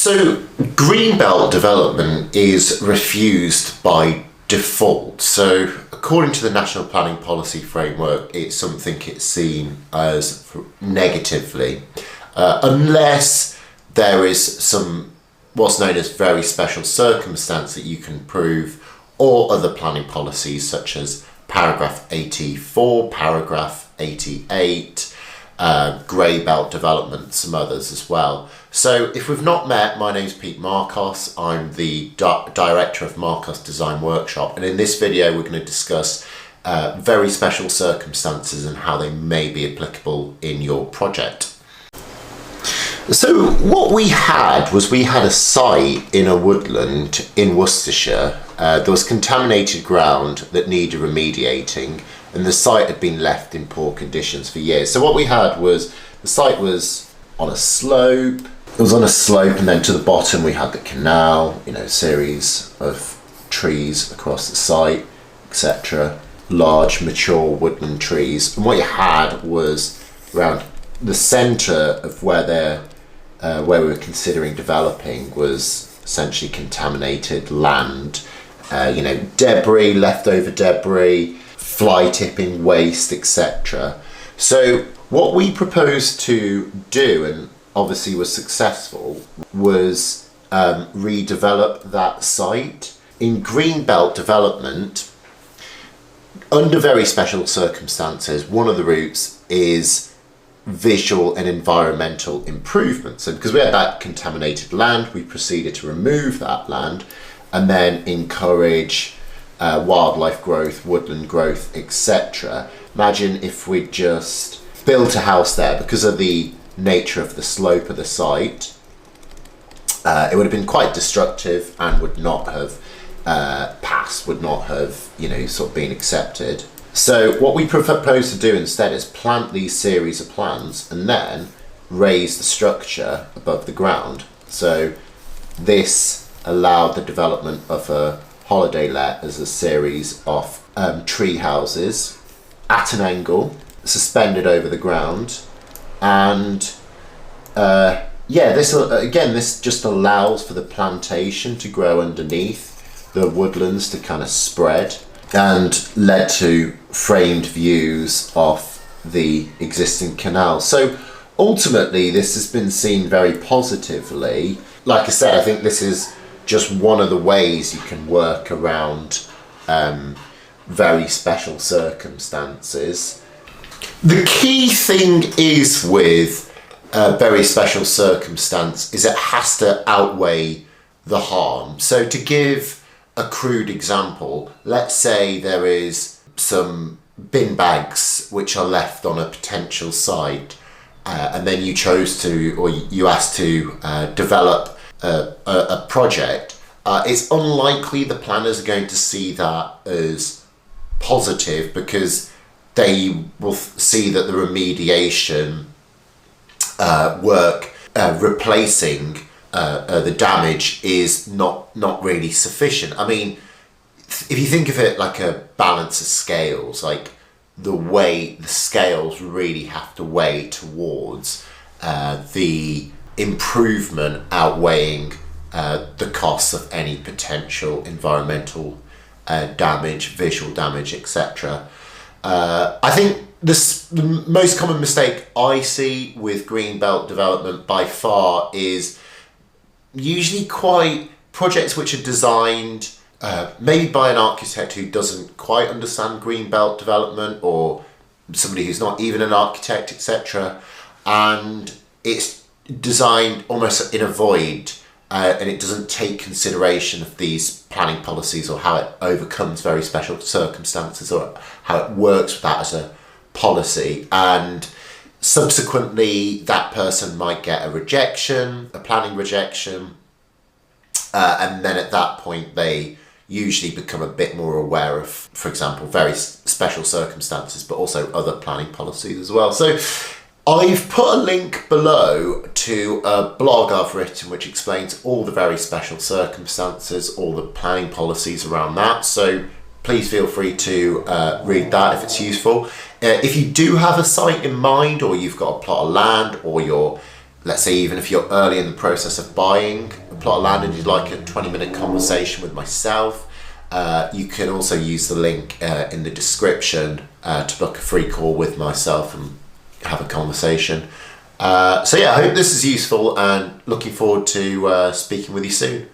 So greenbelt development is refused by default. So according to the National Planning Policy Framework, it's something it's seen as negatively, unless there is some what's known as very special circumstance that you can prove, or other planning policies such as paragraph 84, paragraph 88, grey belt development, some others as well. So if we've not met, my name's Pete Markos. I'm the director of Markos Design Workshop, and in this video we're going to discuss very special circumstances and how they may be applicable in your project. So what we had a site in a woodland in Worcestershire. There was contaminated ground that needed remediating, and the site had been left in poor conditions for years. So what we had was, the site was on a slope. It was on a slope, and then to the bottom we had the canal, a series of trees across the site, etc. Large mature woodland trees. And what you had was around the centre of where we were considering developing was essentially contaminated land, debris, leftover debris, fly tipping, waste, etc. So what we proposed to do, and obviously was successful, was redevelop that site. In greenbelt development, under very special circumstances, one of the routes is visual and environmental improvements. So because we had that contaminated land, we proceeded to remove that land and then encourage wildlife growth, woodland growth, etc. Imagine if we just built a house there. Because of the nature of the slope of the site, it would have been quite destructive and would not have passed, would not have sort of been accepted. So what we propose to do instead is plant these series of plants and then raise the structure above the ground. So this allowed the development of a holiday let as a series of tree houses at an angle, suspended over the ground. And this just allows for the plantation to grow underneath, the woodlands to kind of spread, and led to framed views of the existing canal. So ultimately this has been seen very positively. Like I said, I think this is just one of the ways you can work around very special circumstances. The key thing is with a very special circumstance is it has to outweigh the harm. So to give a crude example, let's say there is some bin bags which are left on a potential site, and then you chose to, or you asked to develop a project. It's unlikely the planners are going to see that as positive, because they will see that the remediation work replacing the damage is not really sufficient. I mean, if you think of it like a balance of scales, like the scales really have to weigh towards the improvement outweighing the costs of any potential environmental damage, visual damage, etc. I think the most common mistake I see with greenbelt development by far is usually projects which are designed maybe by an architect who doesn't quite understand greenbelt development, or somebody who's not even an architect, etc. And it's designed almost in a void, and it doesn't take consideration of these planning policies, or how it overcomes very special circumstances, or how it works with that as a policy. And subsequently that person might get a planning rejection, and then at that point they usually become a bit more aware of, for example, very special circumstances, but also other planning policies as well. So I've put a link below to a blog I've written which explains all the very special circumstances, all the planning policies around that. So please feel free to read that if it's useful. If you do have a site in mind, or you've got a plot of land, or you're let's say even if you're early in the process of buying a plot of land and you'd like a 20-minute conversation with myself, you can also use the link in the description to book a free call with myself and have a conversation. So yeah, I hope this is useful and looking forward to speaking with you soon.